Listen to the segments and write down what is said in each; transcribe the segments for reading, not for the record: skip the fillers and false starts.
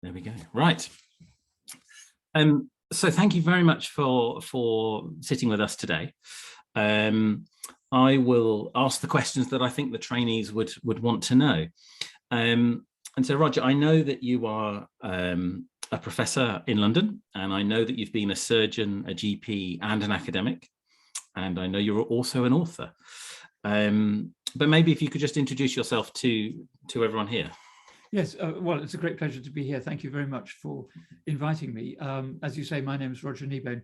There we go. Right. So thank you very much for sitting with us today. I will ask the questions that I think the trainees would want to know. And so, Roger, I know that you are a professor in London, and I know that you've been a surgeon, a GP, and an academic, and I know you're also an author. But maybe if you could just introduce yourself to everyone here. Yes, well, it's a great pleasure to be here. Thank you very much for inviting me. As you say, my name is Roger Kneebone.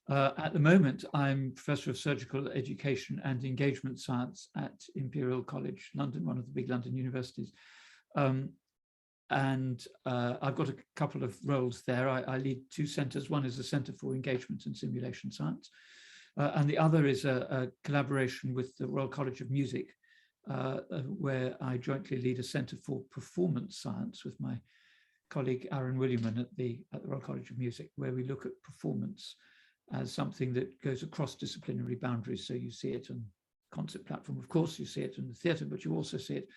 At the moment, I'm Professor of Surgical Education and Engagement Science at Imperial College London, one of the big London universities. And I've got a couple of roles there. I lead two centres. One is a Centre for Engagement and Simulation Science, and the other is a collaboration with the Royal College of Music, where I jointly lead a Centre for Performance Science with my colleague Aaron Williamson at the Royal College of Music, where we look at performance as something that goes across disciplinary boundaries. So you see it on concert platform, of course, you see it in the theatre, but you also see it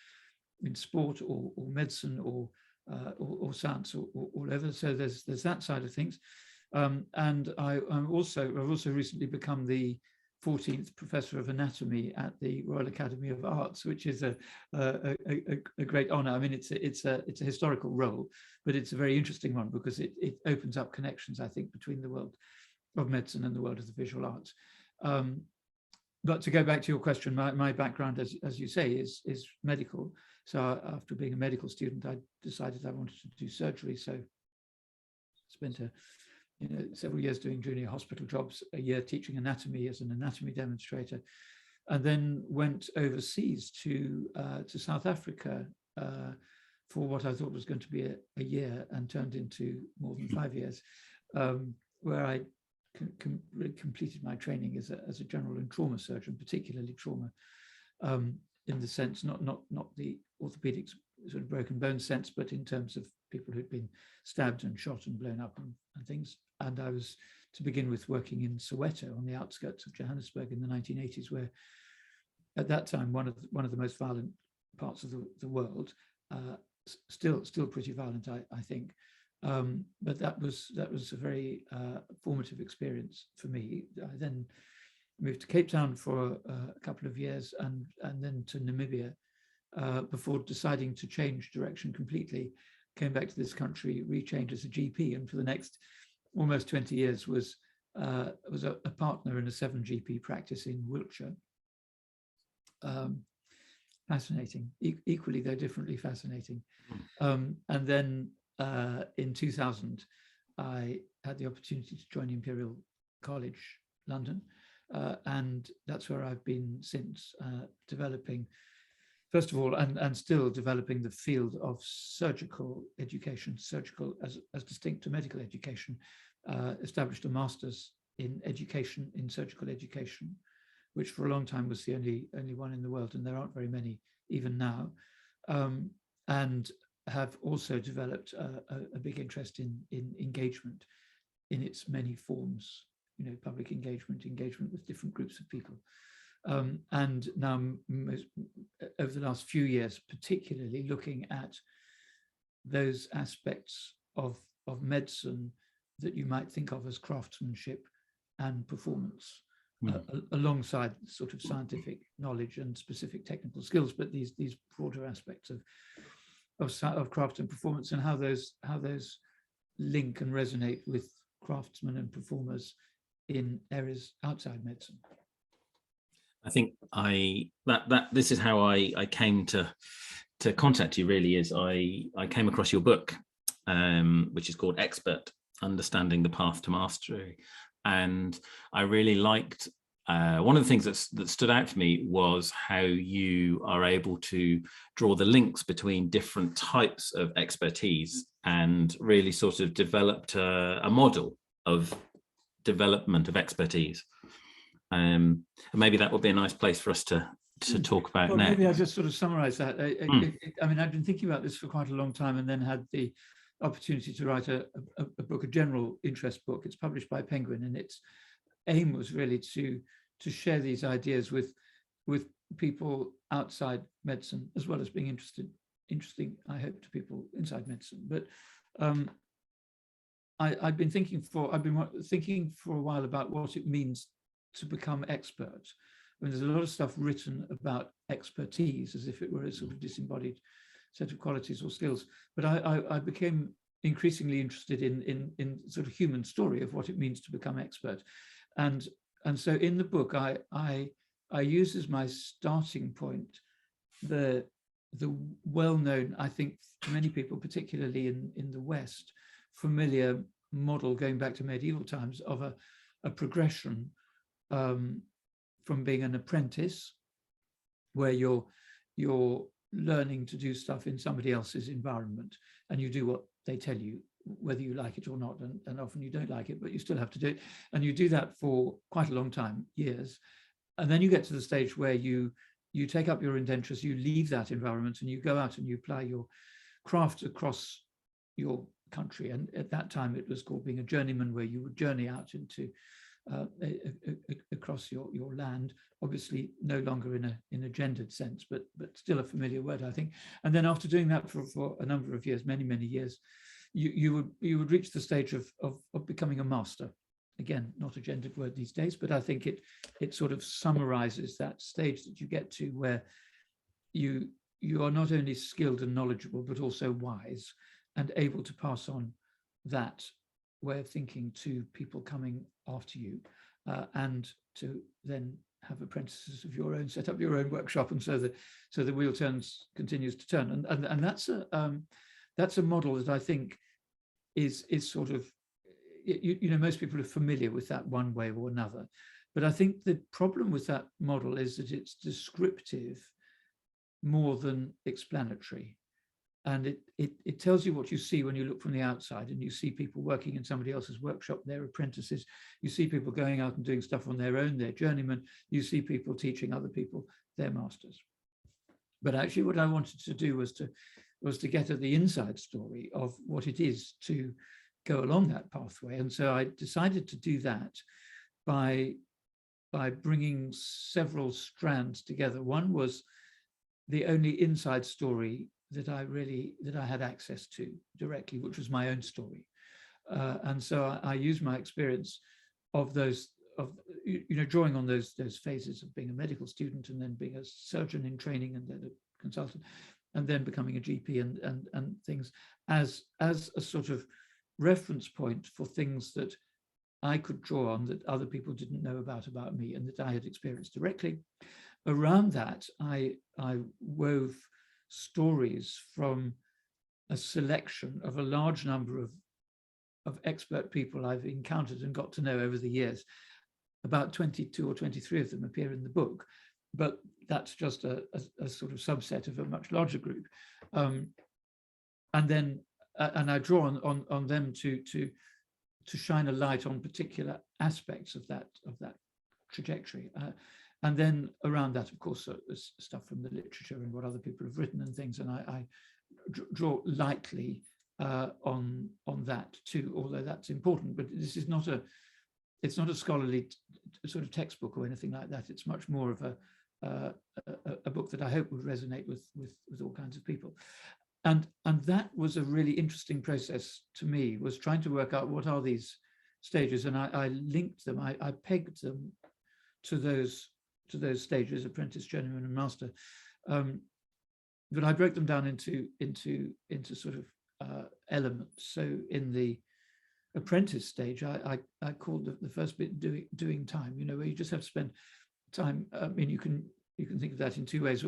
in sport or medicine or science or whatever. So there's that side of things. And I've also recently become the 14th Professor of Anatomy at the Royal Academy of Arts, which is a great honour. I mean, it's a historical role, but it's a very interesting one because it opens up connections, I think, between the world of medicine and the world of the visual arts. But to go back to your question, my background, as you say, is medical. So after being a medical student, I decided I wanted to do surgery. So spent several years doing junior hospital jobs, a year teaching anatomy as an anatomy demonstrator, and then went overseas to South Africa for what I thought was going to be a year and turned into more than 5 years, where I really completed my training as a general and trauma surgeon, particularly trauma, in the sense not the orthopedics sort of broken bone sense, but in terms of people who'd been stabbed and shot and blown up and things. And I was, to begin with, working in Soweto on the outskirts of Johannesburg in the 1980s, where at that time one of the most violent parts of the world, still pretty violent, I think. But that was a very formative experience for me. I then moved to Cape Town for a couple of years and then to Namibia before deciding to change direction completely. Came back to this country, retrained as a GP, and for the next almost 20 years was a partner in a 7 GP practice in Wiltshire. Fascinating, equally though differently fascinating. And then in 2000, I had the opportunity to join Imperial College London, and that's where I've been since, developing, first of all, and still developing the field of surgical education, surgical as distinct to medical education. Established a master's in education, in surgical education, which for a long time was the only one in the world, and there aren't very many even now. And have also developed a big interest in engagement in its many forms, public engagement with different groups of people. And now, over the last few years, particularly looking at those aspects of medicine that you might think of as craftsmanship and performance, alongside sort of scientific knowledge and specific technical skills, but these broader aspects of craft and performance, and how those link and resonate with craftsmen and performers in areas outside medicine. I think this is how I came to contact you. Really, is I came across your book, which is called Expert: Understanding the Path to Mastery, and I really liked. One of the things that stood out to me was how you are able to draw the links between different types of expertise and really sort of developed a model of development of expertise. And maybe that would be a nice place for us to talk about well, next. Maybe I'll just sort of summarize that. I mean, I've been thinking about this for quite a long time, and then had the opportunity to write a book, a general interest book. It's published by Penguin, and its aim was really to share these ideas with people outside medicine, as well as being interesting, I hope, to people inside medicine. But I've been thinking for a while about what it means to become expert. I mean, there's a lot of stuff written about expertise as if it were a sort of disembodied set of qualities or skills. But I became increasingly interested in sort of human story of what it means to become expert. And so in the book, I use as my starting point the well-known, I think for many people, particularly in the West, familiar model going back to medieval times of a progression from being an apprentice, where you're learning to do stuff in somebody else's environment, and you do what they tell you, whether you like it or not, and often you don't like it, but you still have to do it, and you do that for quite a long time, years, and then you get to the stage where you take up your indentures, you leave that environment, and you go out and you apply your craft across your country. And at that time, it was called being a journeyman, where you would journey out into across your land, obviously no longer in a gendered sense, but still a familiar word, I think. And then after doing that for a number of years, many years, you would reach the stage of becoming a master. Again, not a gendered word these days, but I think it sort of summarizes that stage that you get to, where you are not only skilled and knowledgeable, but also wise and able to pass on that way of thinking to people coming after you, and to then have apprentices of your own, set up your own workshop, and so the wheel continues to turn. And that's a model that I think is sort of, you know, most people are familiar with that one way or another. But I think the problem with that model is that it's descriptive more than explanatory. And it tells you what you see when you look from the outside, and you see people working in somebody else's workshop, their apprentices. You see people going out and doing stuff on their own, their journeymen. You see people teaching other people, their masters. But actually what I wanted to do was to get at the inside story of what it is to go along that pathway. And so I decided to do that by bringing several strands together. One was the only inside story that I had access to directly, which was my own story. And so I used my experience of those, drawing on those phases of being a medical student, and then being a surgeon in training, and then a consultant, and then becoming a GP and things, as a sort of reference point for things that I could draw on that other people didn't know about me, and that I had experienced directly. Around that, I wove stories from a selection of a large number of expert people I've encountered and got to know over the years. About 22 or 23 of them appear in the book, but that's just a sort of subset of a much larger group. And I draw on them to shine a light on particular aspects of that trajectory. And then around that, of course, stuff from the literature and what other people have written and things. And I draw lightly on that too, although that's important. But this is not a scholarly sort of textbook or anything like that. It's much more of a book that I hope would resonate with all kinds of people. And that was a really interesting process to me, was trying to work out what are these stages. And I linked them, I pegged them to those stages, apprentice, journeyman, and master. But I broke them down into sort of elements. So in the apprentice stage, I called the first bit doing time, where you just have to spend time. I mean, you can think of that in two ways.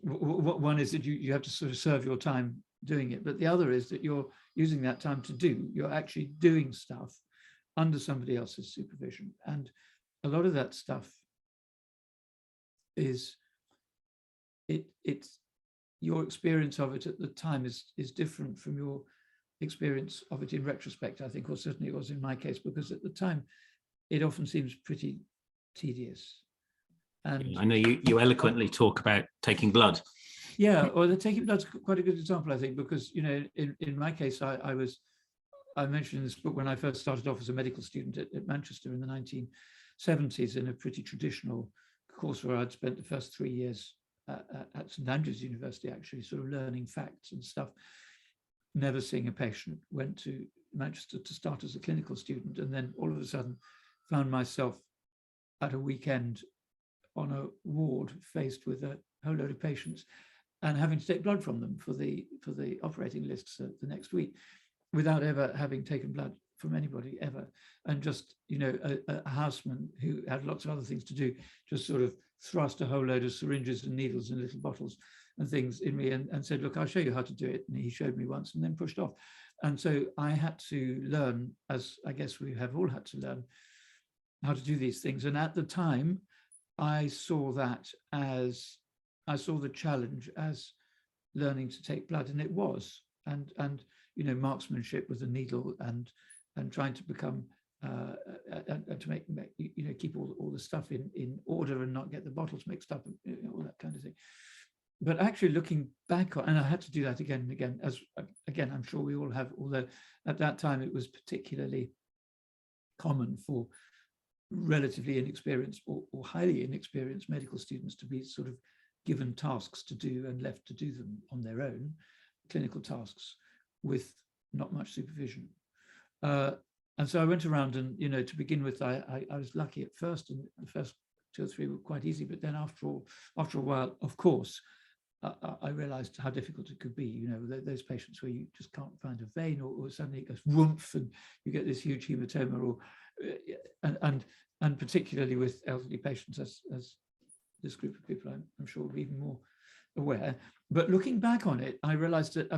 One is that you have to sort of serve your time doing it, but the other is that you're using that time you're actually doing stuff under somebody else's supervision. And a lot of that stuff is it's your experience of it at the time is different from your experience of it in retrospect, I think, or certainly it was in my case, because at the time it often seems pretty tedious. And I know you eloquently talk about taking blood. Yeah, or the taking blood's quite a good example, I think, because in my case, I mentioned in this book when I first started off as a medical student at Manchester in the 1970s, in a pretty traditional course where I'd spent the first 3 years at St Andrews University, actually, sort of learning facts and stuff. never seeing a patient, went to Manchester to start as a clinical student, and then all of a sudden found myself at a weekend on a ward faced with a whole load of patients and having to take blood from them for the operating lists the next week, without ever having taken blood from anybody ever. And just, a houseman who had lots of other things to do, just sort of thrust a whole load of syringes and needles and little bottles and things in me and said, look, I'll show you how to do it. And he showed me once and then pushed off. And so I had to learn, as I guess we have all had to learn, how to do these things. And at the time, I saw the challenge as learning to take blood, and it was, and marksmanship with a needle and trying to become and to make keep all the stuff in order and not get the bottles mixed up and all that kind of thing. But actually looking back on, and I had to do that again and again, as again I'm sure we all have, although at that time it was particularly common for relatively inexperienced or highly inexperienced medical students to be sort of given tasks to do and left to do them on their own, clinical tasks with not much supervision. And so I went around and, to begin with, I was lucky at first, and the first 2 or 3 were quite easy. But then after a while, of course, I realized how difficult it could be. Those patients where you just can't find a vein, or suddenly it goes whoomph and you get this huge hematoma, or and particularly with elderly patients, as this group of people I'm sure will be even more aware. But looking back on it, I realized that,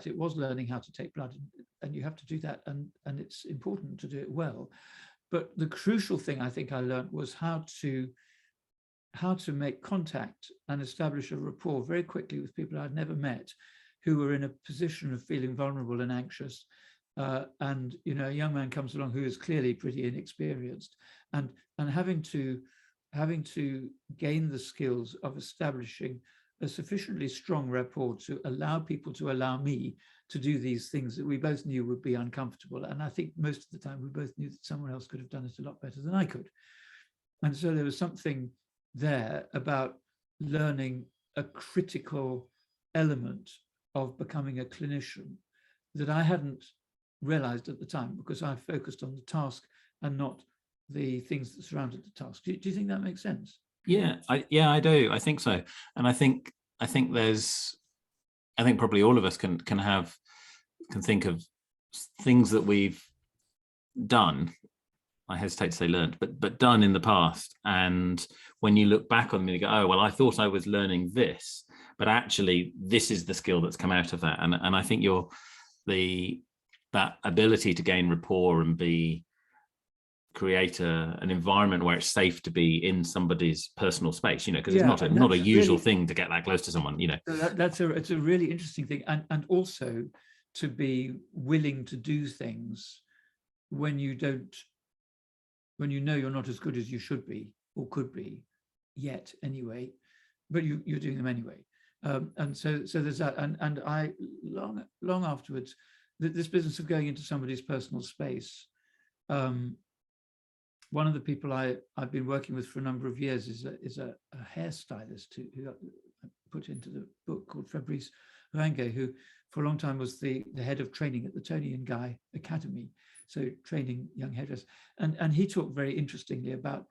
it was learning how to take blood, and you have to do that, and it's important to do it well. But the crucial thing I think I learned was how to make contact and establish a rapport very quickly with people I'd never met, who were in a position of feeling vulnerable and anxious. And a young man comes along who is clearly pretty inexperienced, and having to gain the skills of establishing a sufficiently strong rapport to allow people to allow me to do these things that we both knew would be uncomfortable. And I think most of the time we both knew that someone else could have done it a lot better than I could. And so there was something there about learning a critical element of becoming a clinician that I hadn't realized at the time, because I focused on the task and not the things that surrounded the task. Do you think that makes sense? Yeah, I do. I think so. And I think probably all of us can think of things that we've done. I hesitate to say learned, but done in the past. And when you look back on them, you go, oh, well, I thought I was learning this, but actually this is the skill that's come out of that. And I think that ability to gain rapport and create an environment where it's safe to be in somebody's personal space, because it's not a usual thing to get that close to someone, It's a really interesting thing, and also to be willing to do things when you know you're not as good as you should be or could be yet anyway, but you're doing them anyway. And so there's that, and I long afterwards, this business of going into somebody's personal space. One of the people I've been working with for a number of years is a hairstylist who I put into the book, called Fabrice Range, who for a long time was the head of training at the Tony and Guy Academy, so training young hairdressers. And he talked very interestingly about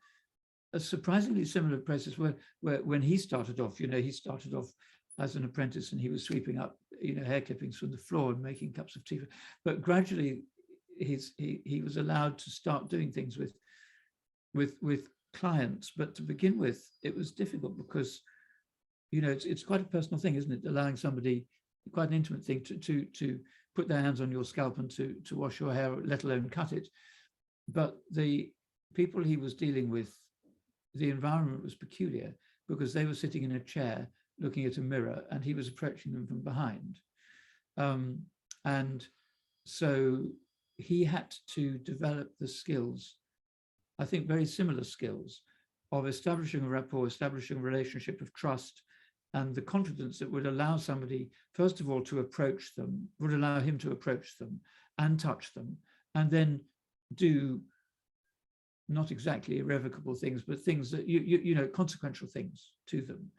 a surprisingly similar process where when he started off, as an apprentice, and he was sweeping up, hair clippings from the floor and making cups of tea. But gradually, he was allowed to start doing things with clients. But to begin with, it was difficult because, it's quite a personal thing, isn't it? Allowing somebody, quite an intimate thing, to put their hands on your scalp and to wash your hair, let alone cut it. But the people he was dealing with, the environment was peculiar because they were sitting in a chair looking at a mirror, and he was approaching them from behind. And so he had to develop the skills, I think very similar skills, of establishing a rapport, establishing a relationship of trust, and the confidence that would allow somebody, first of all, to approach them, would allow him to approach them and touch them, and then do not exactly irrevocable things, but things that, consequential things to them.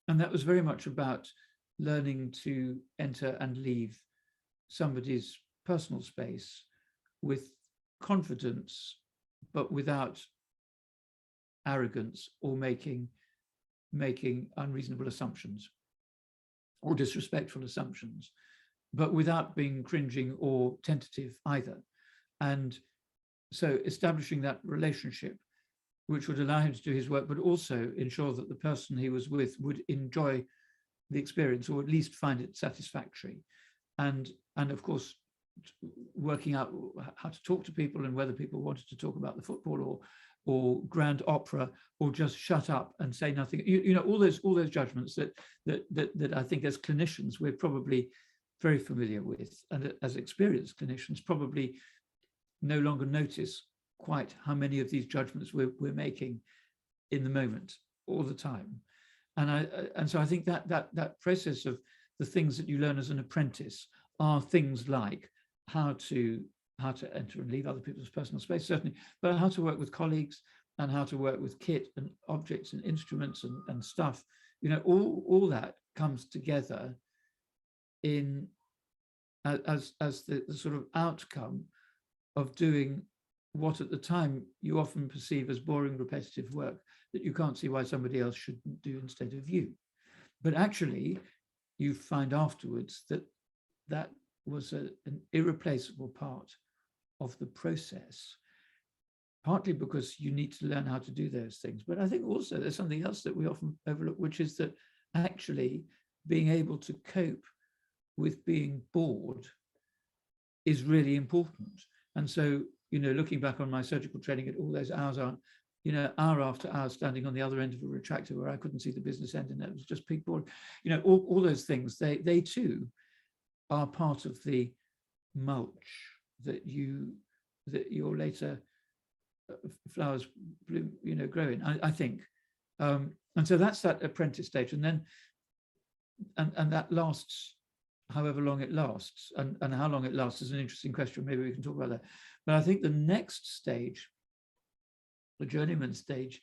And that was very much about learning to enter and leave somebody's personal space with confidence, but without arrogance or making unreasonable assumptions or disrespectful assumptions, but without being cringing or tentative either. And so establishing that relationship, which would allow him to do his work, but also ensure that the person he was with would enjoy the experience or at least find it satisfactory. And of course, working out how to talk to people and whether people wanted to talk about the football or grand opera or just shut up and say nothing. You know, all those judgments that I think as clinicians we're probably very familiar with, and as experienced clinicians probably no longer notice quite how many of these judgments we're making in the moment all the time. And so I think that process of the things that you learn as an apprentice are things like how to enter and leave other people's personal space, certainly, but how to work with colleagues and how to work with kit and objects and instruments and stuff. You know, all that comes together in as the sort of outcome of doing what at the time you often perceive as boring, repetitive work that you can't see why somebody else shouldn't do instead of you. But actually, you find afterwards that was an irreplaceable part of the process, partly because you need to learn how to do those things. But I think also there's something else that we often overlook, which is that actually being able to cope with being bored is really important. And so, you know, looking back on my surgical training at all those hours on, you know, hour after hour standing on the other end of a retractor where I couldn't see the business end and it was just peak bored, you know, all those things, they too are part of the mulch that your later flowers bloom, you know, grow in, I think. And so that's that apprentice stage. And then, and that lasts however long it lasts, and how long it lasts is an interesting question. Maybe we can talk about that. But I think the next stage, the journeyman stage,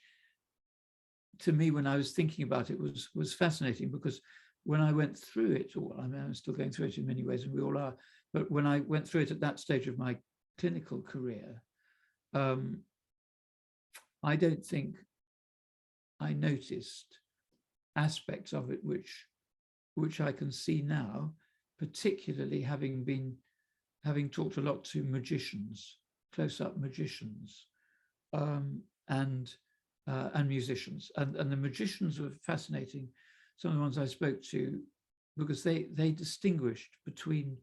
to me, when I was thinking about it, was fascinating, because when I went through it, or I mean, I'm still going through it in many ways, and we all are, but when I went through it at that stage of my clinical career, I don't think I noticed aspects of it which I can see now, particularly having talked a lot to magicians, close-up magicians, and musicians, and the magicians were fascinating. Some of the ones I spoke to, because they distinguished between.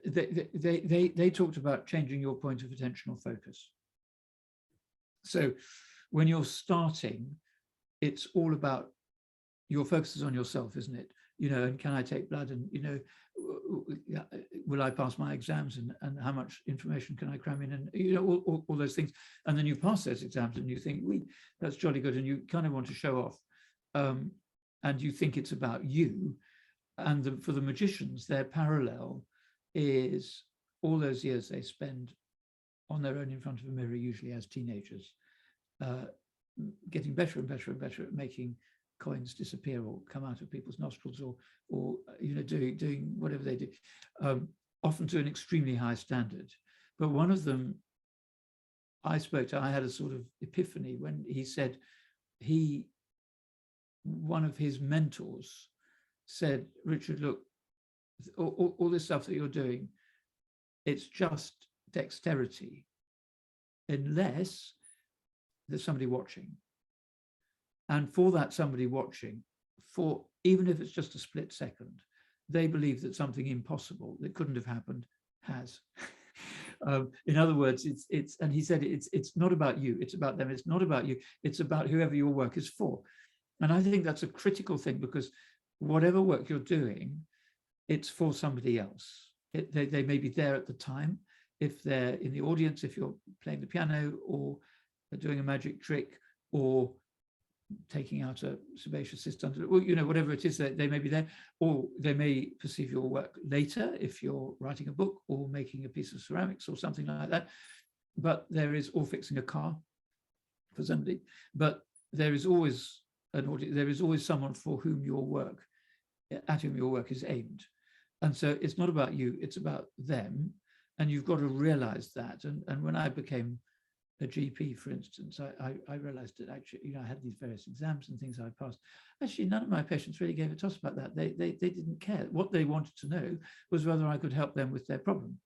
They talked about changing your point of attentional focus. So when you're starting, it's all about your focus is on yourself, isn't it? You know, and can I take blood, and, you know, will I pass my exams, and how much information can I cram in, and, you know, all those things. And then you pass those exams and you think, that's jolly good, and you kind of want to show off, and you think it's about you. And for the magicians, their parallel is all those years they spend on their own in front of a mirror, usually as teenagers, getting better and better and better at making coins disappear or come out of people's nostrils, or you know, doing whatever they do, often to an extremely high standard. But one of them I spoke to, I had a sort of epiphany when he said one of his mentors said, Richard, look, all this stuff that you're doing, it's just dexterity, unless there's somebody watching. And for that somebody watching, for even if it's just a split second, they believe that something impossible that couldn't have happened has. In other words, it's and he said it's not about you, it's about them. It's not about you, it's about whoever your work is for. And I think that's a critical thing, because whatever work you're doing, it's for somebody else. They may be there at the time, if they're in the audience, if you're playing the piano or doing a magic trick or taking out a sebaceous cyst under, well, you know, whatever it is, they may be there, or they may perceive your work later if you're writing a book or making a piece of ceramics or something like that. But there is, or fixing a car for somebody, but there is always an audience, there is always someone for whom your work, at whom your work is aimed. And so it's not about you, it's about them. And you've got to realize that. And when I became a GP, for instance, I realized that actually, I had these various exams and things I passed. Actually, none of my patients really gave a toss about that. They didn't care. What they wanted to know was whether I could help them with their problem.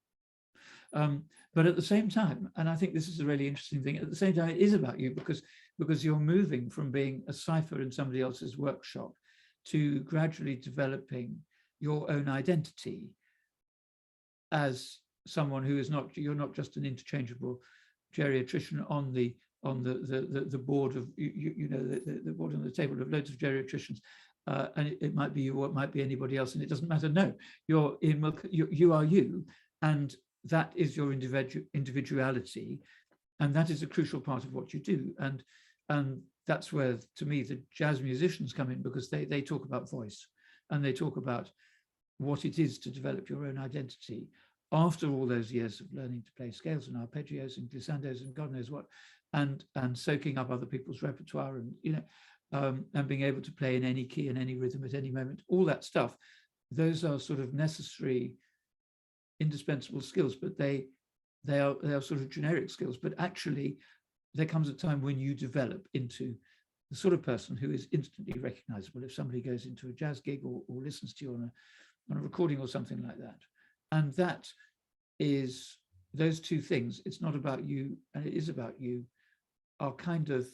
But at the same time, and I think this is a really interesting thing, at the same time, it is about you because you're moving from being a cipher in somebody else's workshop to gradually developing your own identity as someone who is not, you're not just an interchangeable geriatrician on the board of, the board on the table of loads of geriatricians. And it might be you or it might be anybody else, and it doesn't matter. No, you are you, and that is your individuality, and that is a crucial part of what you do. And that's where, to me, the jazz musicians come in, because they talk about voice, and they talk about what it is to develop your own identity after all those years of learning to play scales and arpeggios and glissandos and God knows what, and soaking up other people's repertoire, and and being able to play in any key and any rhythm at any moment, all that stuff. Those are sort of necessary, indispensable skills, but they are sort of generic skills. But actually, there comes a time when you develop into the sort of person who is instantly recognizable if somebody goes into a jazz gig or listens to you on a recording or something like that. And that is, those two things, it's not about you and it is about you, are kind of,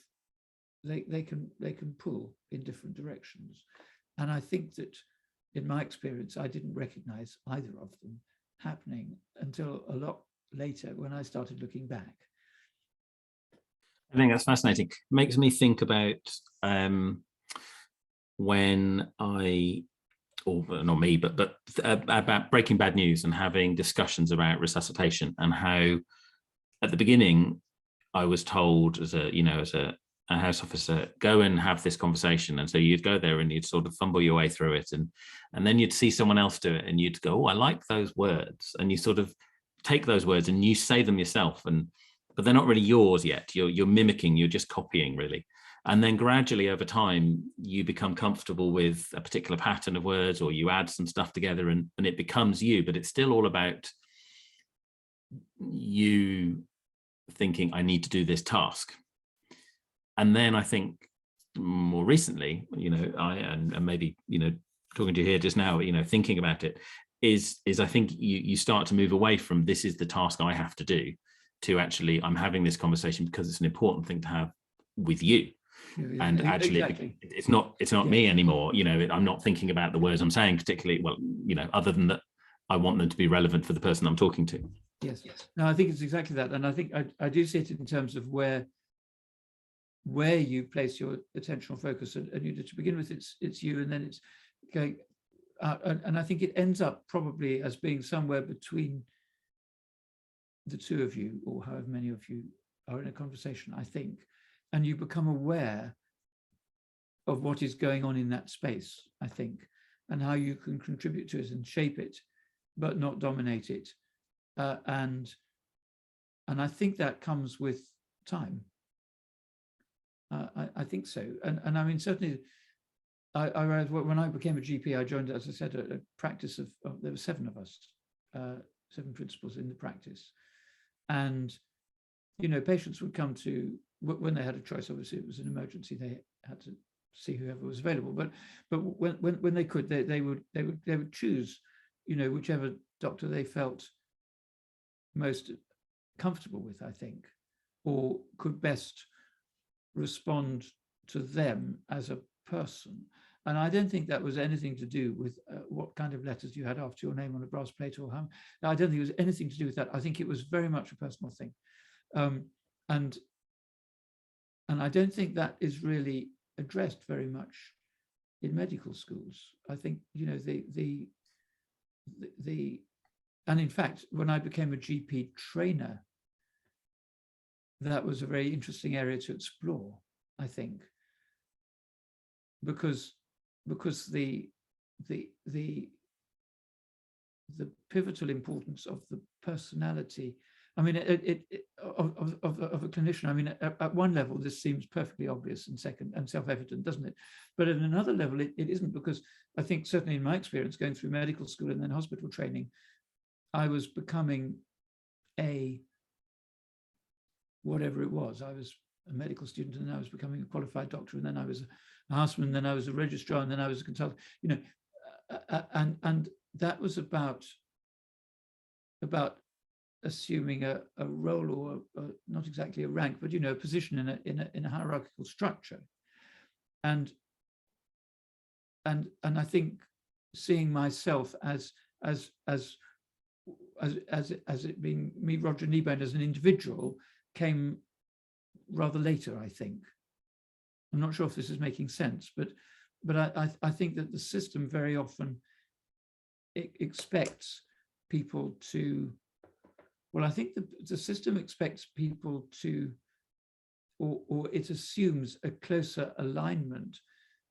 they can pull in different directions. And I think that in my experience, I didn't recognize either of them happening until a lot later when I started looking back. I think that's fascinating. It makes me think about when or not me, but about Breaking Bad News and having discussions about resuscitation, and how at the beginning I was told as a house officer, go and have this conversation. And so you'd go there and you'd sort of fumble your way through it, and then you'd see someone else do it and you'd go, oh, I like those words. And you sort of take those words and you say them yourself, but they're not really yours yet. You're mimicking, you're just copying, really. And then gradually over time, you become comfortable with a particular pattern of words, or you add some stuff together and it becomes you, but it's still all about you thinking, I need to do this task. And then I think more recently, and maybe, talking to you here just now, thinking about it is I think you start to move away from, this is the task I have to do, to actually, I'm having this conversation because it's an important thing to have with you. Yeah, and actually, exactly. it's not me anymore. I'm not thinking about the words I'm saying particularly well, other than that I want them to be relevant for the person I'm talking to. Yes. No, I think it's exactly that. And I think I do see it in terms of where you place your attentional focus, and to begin with, it's you, and then it's going out. And I think it ends up probably as being somewhere between the two of you, or however many of you are in a conversation, I think. And you become aware of what is going on in that space, I think, and how you can contribute to it and shape it, but not dominate it. And I think that comes with time. I think so. And I mean, certainly, when I became a GP, I joined, as I said, a practice of there were 7 of us, 7 principals in the practice. And, patients would come to, when they had a choice, obviously it was an emergency, they had to see whoever was available. But when they could, they would choose, whichever doctor they felt most comfortable with, I think, or could best respond to them as a person. And I don't think that was anything to do with what kind of letters you had after your name on a brass plate or how. I don't think it was anything to do with that. I think it was very much a personal thing. And I don't think that is really addressed very much in medical schools. I think, and in fact, when I became a GP trainer, that was a very interesting area to explore, I think, because the pivotal importance of the personality I mean, of a clinician, I mean, at one level, this seems perfectly obvious and self-evident, doesn't it? But at another level, it isn't, because I think certainly in my experience going through medical school and then hospital training, I was becoming whatever it was. I was a medical student, and then I was becoming a qualified doctor, and then I was a houseman, and then I was a registrar, and then I was a consultant, and that was about assuming a role, or not exactly a rank, but a position in a hierarchical structure. And I think seeing myself as it being me, Roger Kneebone, as an individual, came rather later, I think. I'm not sure if this is making sense, but I think that the system very often expects people to, well, I think the system expects people to, or it assumes a closer alignment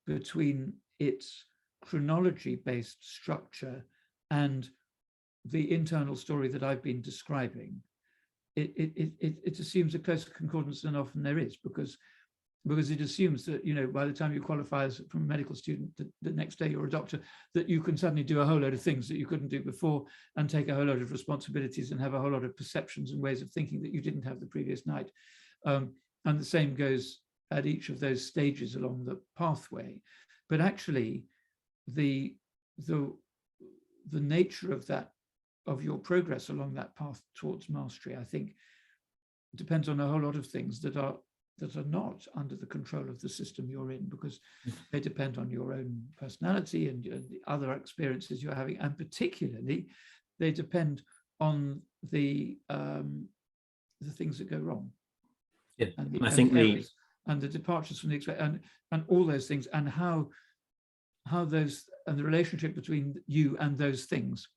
between its chronology-based structure and the internal story that I've been describing. It assumes a closer concordance than often there is, because it assumes that, by the time you qualify as from a medical student, the next day you're a doctor, that you can suddenly do a whole load of things that you couldn't do before, and take a whole load of responsibilities, and have a whole lot of perceptions and ways of thinking that you didn't have the previous night. And the same goes at each of those stages along the pathway. But actually, the nature of your progress along that path towards mastery, I think, depends on a whole lot of things that are not under the control of the system you're in, because they depend on your own personality and the other experiences you're having, and particularly they depend on the things that go wrong. Yeah, and I think the errors, and the departures from the expected, and all those things, and how those, and the relationship between you and those things,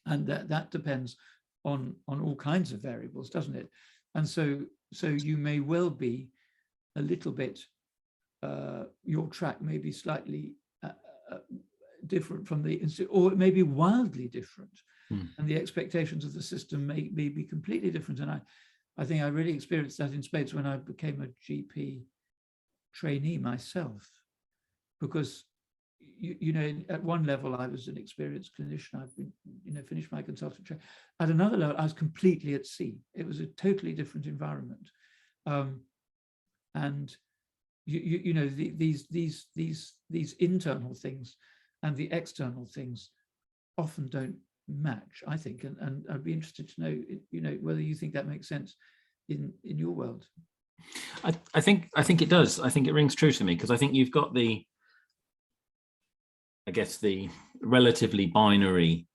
and that depends on all kinds of variables, doesn't it? And so you may well be a little bit, your track may be slightly different from the institute, or it may be wildly different, and the expectations of the system may be completely different. And I think I really experienced that in spades when I became a GP trainee myself, because at one level I was an experienced clinician. I've been, finished my consultant training. At another level, I was completely at sea. It was a totally different environment, and these internal things and the external things often don't match, I think. And I'd be interested to know, whether you think that makes sense in your world. I think it does. I think it rings true to me, because I think you've got the relatively binary: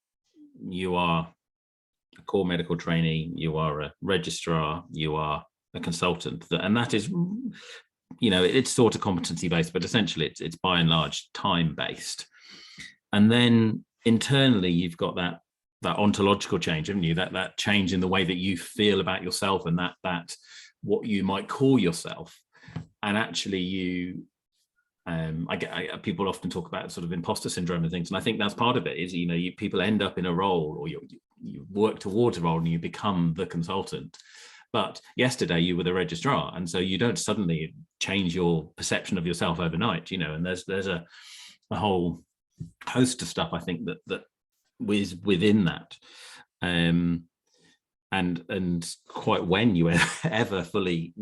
you are a core medical trainee, you are a registrar, you are a consultant, and that is, it's sort of competency based, but essentially it's by and large time based. And then internally you've got that ontological change, haven't you? That change in the way that you feel about yourself, and that what you might call yourself. And actually people often talk about sort of imposter syndrome and things, and I think that's part of it. Is people end up in a role, or you work towards a role, and you become the consultant. But yesterday you were the registrar, and so you don't suddenly change your perception of yourself overnight. And there's a whole host of stuff, I think, that is within that. And quite when you ever fully,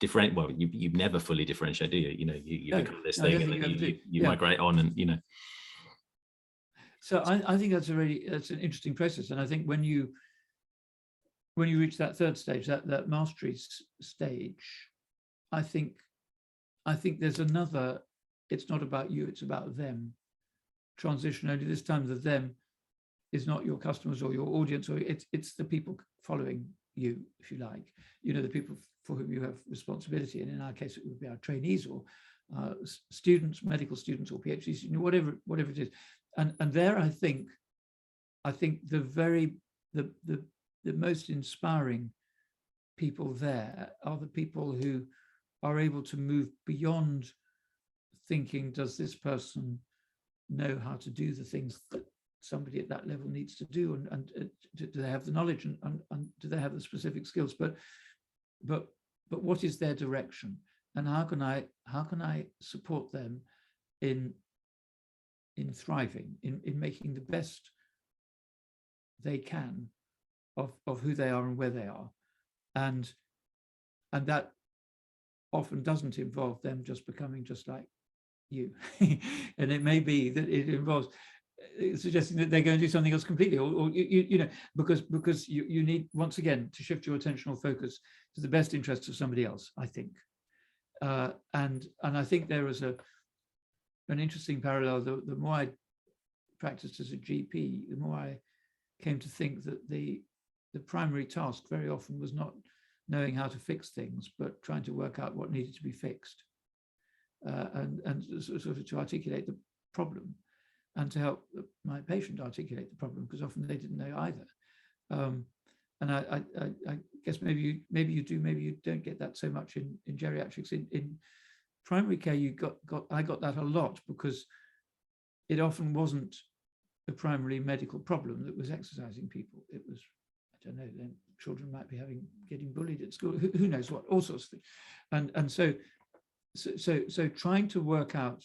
different. Well, you never fully differentiate, do you? You become this thing, and then you migrate on, and So I think that's an interesting process, and I think when you reach that third stage, that mastery stage, I think there's another. It's not about you; it's about them. Transition. Only this time, the them is not your customers or your audience, or it's the people following you, if you like, the people for whom you have responsibility. And in our case, it would be our trainees, or students, medical students, or PhDs, whatever it is. And there, I think the most inspiring people there are the people who are able to move beyond thinking, does this person know how to do the things somebody at that level needs to do, and do they have the knowledge, and do they have the specific skills, but what is their direction, and how can I support them in thriving, in making the best they can of who they are and where they are, and that often doesn't involve them just becoming just like you. And it may be that it involves suggesting that they're going to do something else completely, or you know, because you need, once again, to shift your attentional focus to the best interests of somebody else, I think. And I think there is an interesting parallel. The more I practiced as a GP, the more I came to think that the primary task very often was not knowing how to fix things, but trying to work out what needed to be fixed, and sort of to articulate the problem, and to help my patient articulate the problem, because often they didn't know either. And I guess maybe you do, maybe you don't get that so much in geriatrics. In primary care, I got that a lot, because it often wasn't a primary medical problem that was exercising people. It was, I don't know, then children might be getting bullied at school, who knows what, all sorts of things. And so trying to work out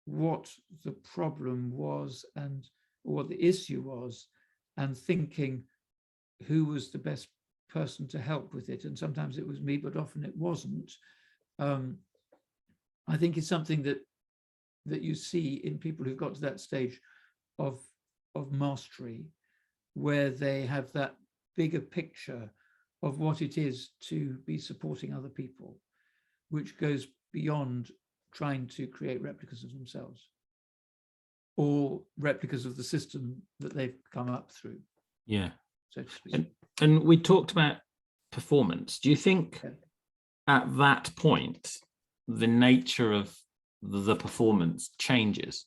what the problem was, and or what the issue was, and thinking who was the best person to help with it. And sometimes it was me, but often it wasn't. I think it's something that you see in people who've got to that stage of mastery, where they have that bigger picture of what it is to be supporting other people, which goes beyond trying to create replicas of themselves or replicas of the system that they've come up through. Yeah. So to speak. And we talked about performance. Do you think at that point, the nature of the performance changes?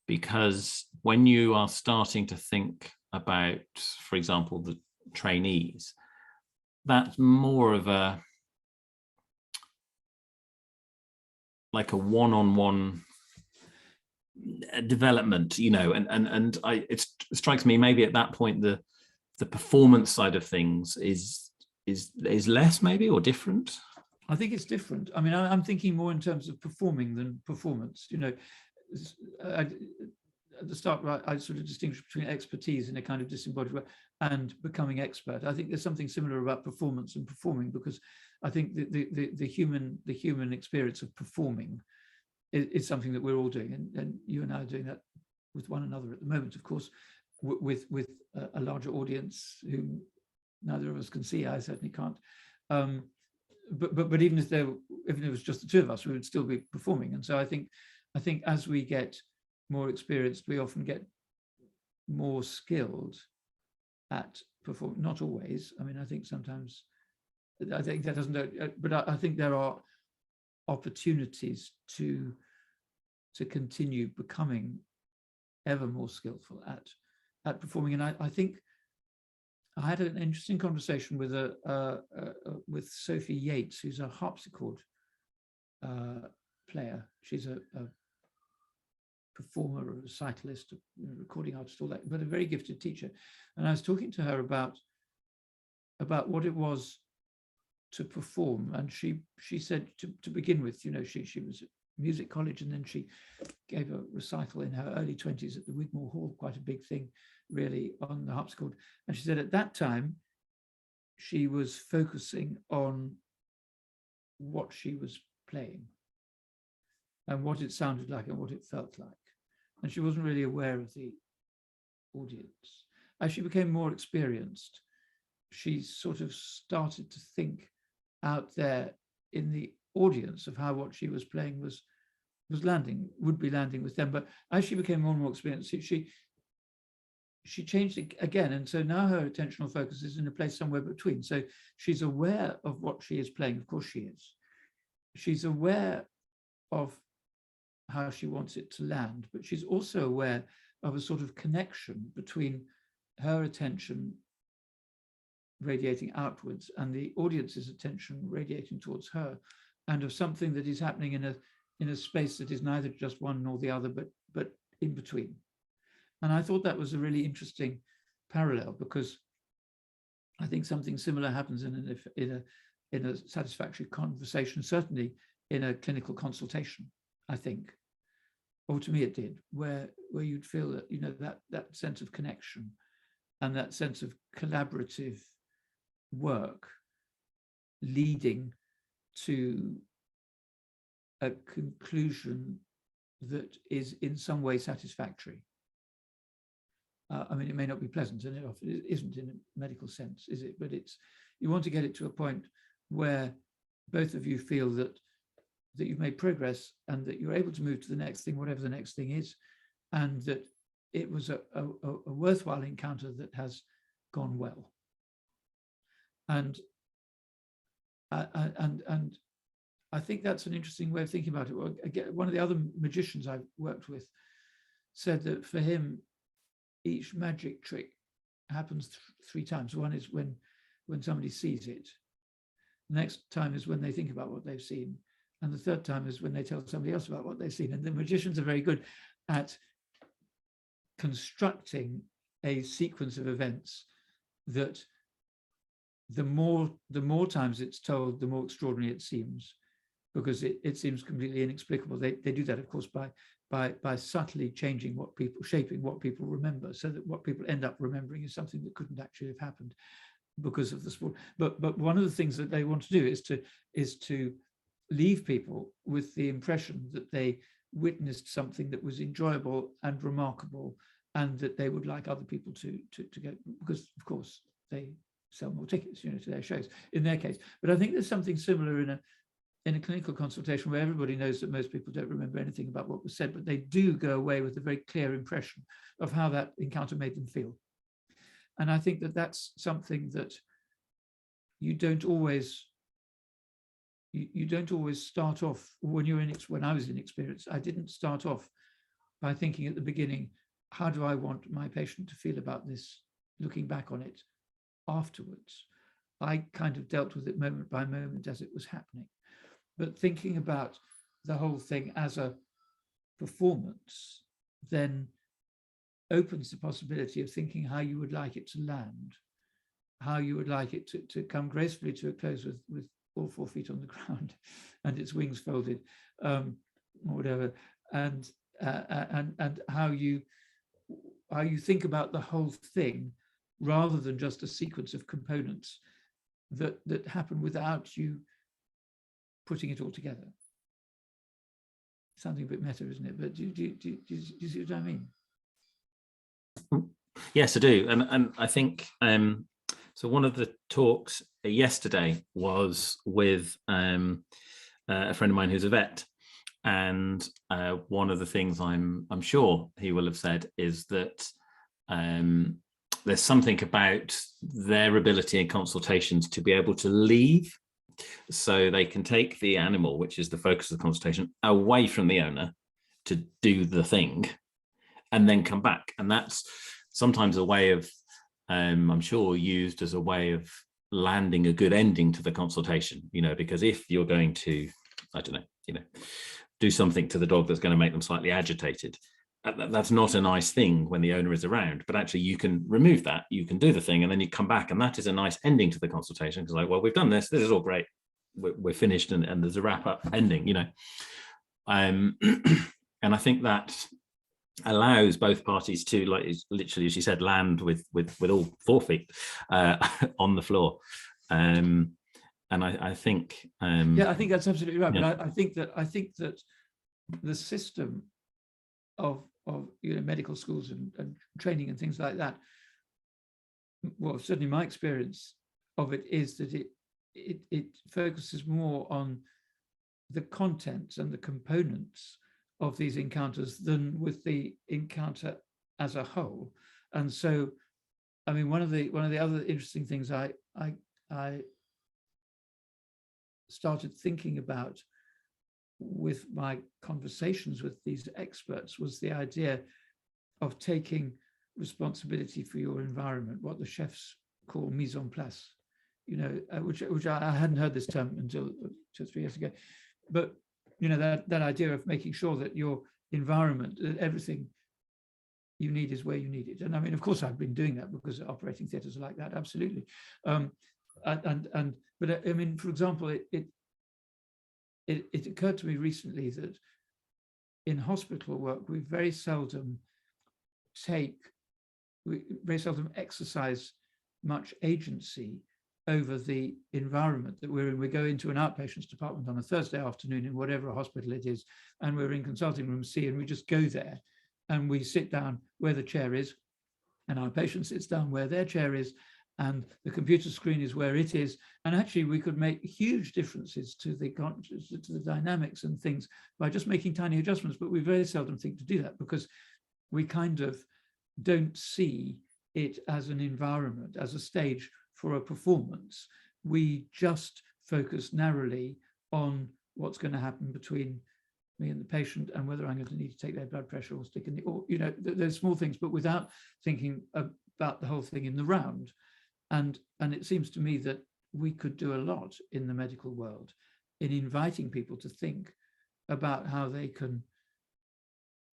Because when you are starting to think about, for example, the trainees, that's more of a one-on-one development, you know, and it strikes me maybe at that point the performance side of things is less, maybe, or different. I think it's different. I mean, I'm thinking more in terms of performing than performance. You know, at the start, right, I sort of distinguish between expertise in a kind of disembodied way and becoming expert. I think there's something similar about performance and performing, because I think the human experience of performing is something that we're all doing, and you and I are doing that with one another at the moment, of course, with a larger audience whom neither of us can see. I certainly can't. But even if it was just the two of us, we would still be performing. And so I think as we get more experienced, we often get more skilled at performing. Not always. I mean, I think sometimes, I think that doesn't, but I think there are opportunities to continue becoming ever more skillful at performing. And I think I had an interesting conversation with Sophie Yates, who's a harpsichord player. She's a performer, a recitalist, a recording artist, all that, but a very gifted teacher. And I was talking to her about what it was to perform. And she said, to begin with, you know, she was at music college, and then she gave a recital in her early 20s at the Wigmore Hall, quite a big thing, really, on the harpsichord. And she said at that time, she was focusing on what she was playing and what it sounded like and what it felt like. And she wasn't really aware of the audience. As she became more experienced, she sort of started to think out there in the audience of how what she was playing would be landing with them. But as she became more and more experienced, she changed it again. And so now her attentional focus is in a place somewhere between. So she's aware of what she is playing. Of course she is. She's aware of how she wants it to land, but she's also aware of a sort of connection between her attention radiating outwards and the audience's attention radiating towards her, and of something that is happening in a space that is neither just one nor the other, but in between. And I thought that was a really interesting parallel, because I think something similar happens in a satisfactory conversation, certainly in a clinical consultation, I think. Or to me it did, where you'd feel that, you know, that sense of connection and that sense of collaborative work leading to a conclusion that is in some way satisfactory. I mean, it may not be pleasant, and it often isn't in a medical sense, is it? But you want to get it to a point where both of you feel that you've made progress and that you're able to move to the next thing, whatever the next thing is, and that it was a worthwhile encounter that has gone well. And I think that's an interesting way of thinking about it. Well, again, one of the other magicians I've worked with said that for him, each magic trick happens three times. One is when somebody sees it. The next time is when they think about what they've seen. And the third time is when they tell somebody else about what they've seen. And the magicians are very good at constructing a sequence of events that the more times it's told, the more extraordinary it seems, because it seems completely inexplicable. They do that, of course, by subtly shaping what people remember, so that what people end up remembering is something that couldn't actually have happened because of the sport. But one of the things that they want to do is to leave people with the impression that they witnessed something that was enjoyable and remarkable, and that they would like other people to get, because of course they sell more tickets, you know, to their shows in their case. But I think there's something similar in a clinical consultation where everybody knows that most people don't remember anything about what was said, but they do go away with a very clear impression of how that encounter made them feel. And I think that that's something that you don't always start off when I was inexperienced. I didn't start off by thinking at the beginning, how do I want my patient to feel about this, looking back on it afterwards? I kind of dealt with it moment by moment as it was happening. But thinking about the whole thing as a performance then opens the possibility of thinking how you would like it to land, how you would like it to come gracefully to a close with all 4 feet on the ground and its wings folded, or whatever, and how you think about the whole thing rather than just a sequence of components that happen without you putting it all together. Something a bit meta, isn't it? But do you see what I mean? Yes, I do, and I think so. One of the talks yesterday was with a friend of mine who's a vet, and one of the things I'm sure he will have said is that there's something about their ability in consultations to be able to leave, so they can take the animal, which is the focus of the consultation, away from the owner to do the thing and then come back. And that's sometimes a way of, I'm sure, used as a way of landing a good ending to the consultation, you know, because if you're going to, I don't know, you know, do something to the dog that's going to make them slightly agitated, that's not a nice thing when the owner is around, but actually you can remove that, you can do the thing, and then you come back, and that is a nice ending to the consultation, because like, well, we've done this is all great, we're finished, and there's a wrap up ending, you know. And I think that allows both parties to, like, literally, as you said, land with all 4 feet on the floor. And I think yeah, I think that's absolutely right. Yeah. But I think that the system of you know, medical schools and training and things like that, well, certainly my experience of it is that it focuses more on the contents and the components of these encounters than with the encounter as a whole. And so, I mean, one of the other interesting things I started thinking about with my conversations with these experts was the idea of taking responsibility for your environment, what the chefs call mise en place, you know, which I hadn't heard this term until 2 or 3 years ago. But, you know, that idea of making sure that your environment, that everything you need is where you need it. And I mean, of course, I've been doing that because operating theatres are like that, absolutely. But I mean, for example, it occurred to me recently that in hospital work, we very seldom exercise much agency over the environment that we're in. We go into an outpatients department on a Thursday afternoon in whatever hospital it is, and we're in consulting room C, and we just go there and we sit down where the chair is, and our patient sits down where their chair is, and the computer screen is where it is. And actually we could make huge differences to the dynamics and things by just making tiny adjustments, but we very seldom think to do that because we kind of don't see it as an environment, as a stage for a performance. We just focus narrowly on what's going to happen between me and the patient and whether I'm going to need to take their blood pressure or stick in the, or, you know, there's small things, but without thinking about the whole thing in the round. And it seems to me that we could do a lot in the medical world in inviting people to think about how they can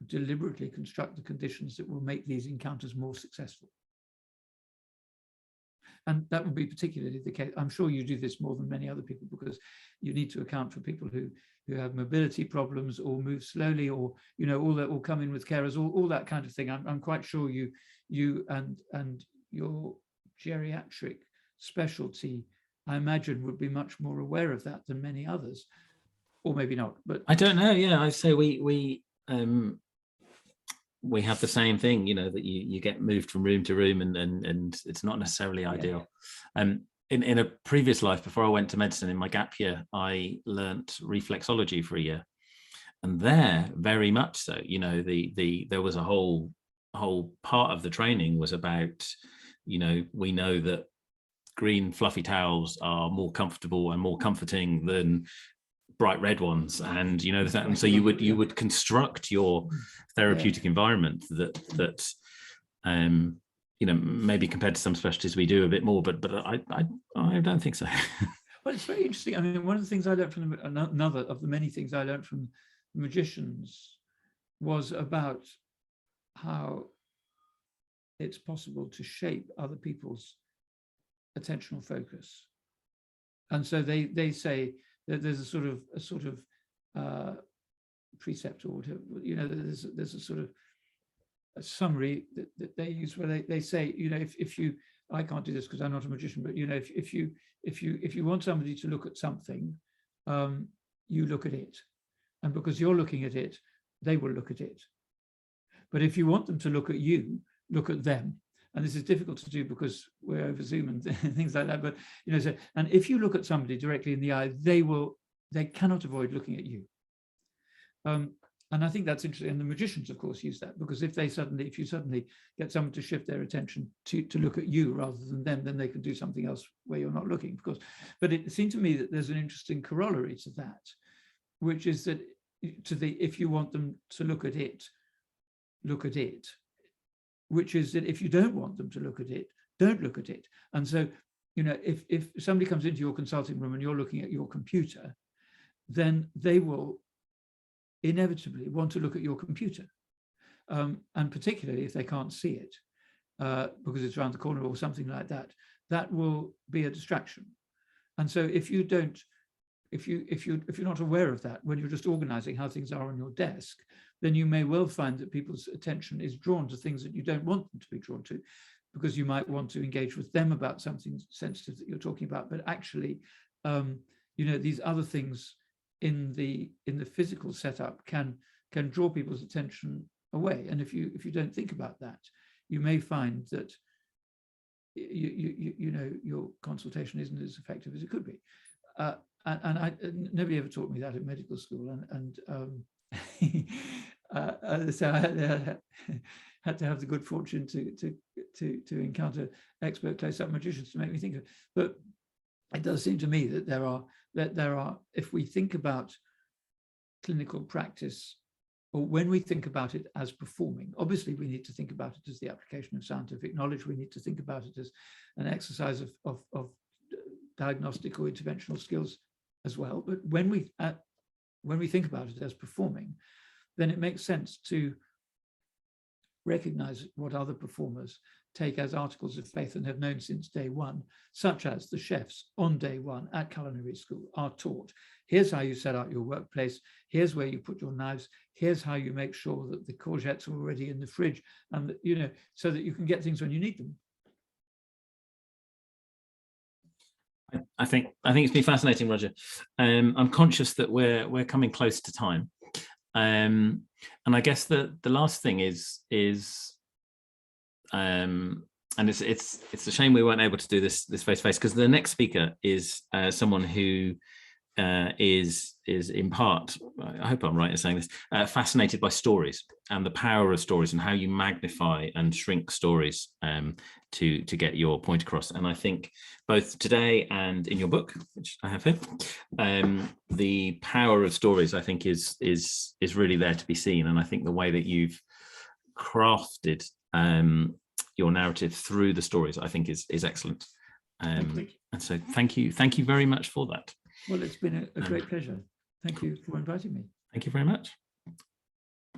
deliberately construct the conditions that will make these encounters more successful. And that would be particularly the case. I'm sure you do this more than many other people because you need to account for people who have mobility problems or move slowly, or, you know, all that will come in with carers, all that kind of thing. I'm quite sure you and your geriatric specialty, I imagine, would be much more aware of that than many others, or maybe not. But I don't know. Yeah, I say we have the same thing, you know, that you get moved from room to room, and it's not necessarily ideal. In a previous life, before I went to medicine, in my gap year, I learnt reflexology for a year, and there, very much so, you know, there was a whole part of the training was about, you know, we know that green fluffy towels are more comfortable and more comforting than bright red ones, and you know that, and so you would construct your therapeutic environment that you know, maybe compared to some specialties we do a bit more, but I don't think so. Well, it's very interesting. I mean, one of the things I learned from another of the many things I learned from magicians was about how it's possible to shape other people's attentional focus. And so they say that there's a sort of precept, or whatever, you know, there's a sort of a summary that they use where they say, you know, if you, I can't do this because I'm not a magician, but, you know, if you want somebody to look at something, you look at it, and because you're looking at it, they will look at it. But if you want them to look at you, look at them. And this is difficult to do because we're over Zoom and things like that. But, you know, so, and if you look at somebody directly in the eye, they cannot avoid looking at you. And I think that's interesting. And the magicians, of course, use that, because if you suddenly get someone to shift their attention to look at you rather than them, then they can do something else where you're not looking, of course. But it seemed to me that there's an interesting corollary to that, which is that if you want them to look at it, which is that if you don't want them to look at it, don't look at it. And so, you know, if somebody comes into your consulting room and you're looking at your computer, then they will inevitably want to look at your computer, and particularly if they can't see it because it's around the corner or something like that, that will be a distraction. And so if you're not aware of that when you're just organizing how things are on your desk, then you may well find that people's attention is drawn to things that you don't want them to be drawn to, because you might want to engage with them about something sensitive that you're talking about, but actually, you know, these other things in the physical setup can draw people's attention away. And if you don't think about that, you may find that you know, your consultation isn't as effective as it could be. And nobody ever taught me that in medical school, and so I had to have the good fortune to encounter expert close-up magicians to make me think of it. But it does seem to me that there are, if we think about clinical practice, or when we think about it as performing, obviously we need to think about it as the application of scientific knowledge. We need to think about it as an exercise of diagnostic or interventional skills as well. But when we think about it as performing, then it makes sense to recognize what other performers take as articles of faith and have known since day one, such as the chefs on day one at culinary school are taught. Here's how you set out your workplace. Here's where you put your knives. Here's how you make sure that the courgettes are already in the fridge, and so that you can get things when you need them. I think it's been fascinating, Roger. I'm conscious that we're coming close to time, and I guess the last thing is and it's a shame we weren't able to do this face to face, because the next speaker is someone who is in part, I hope I'm right in saying this, fascinated by stories and the power of stories and how you magnify and shrink stories to get your point across. And I think both today and in your book, which I have here, the power of stories, I think, is really there to be seen. And I think the way that you've crafted your narrative through the stories, I think is excellent. And so thank you very much for that. Well, it's been a great pleasure. Thank you for inviting me. Thank you very much.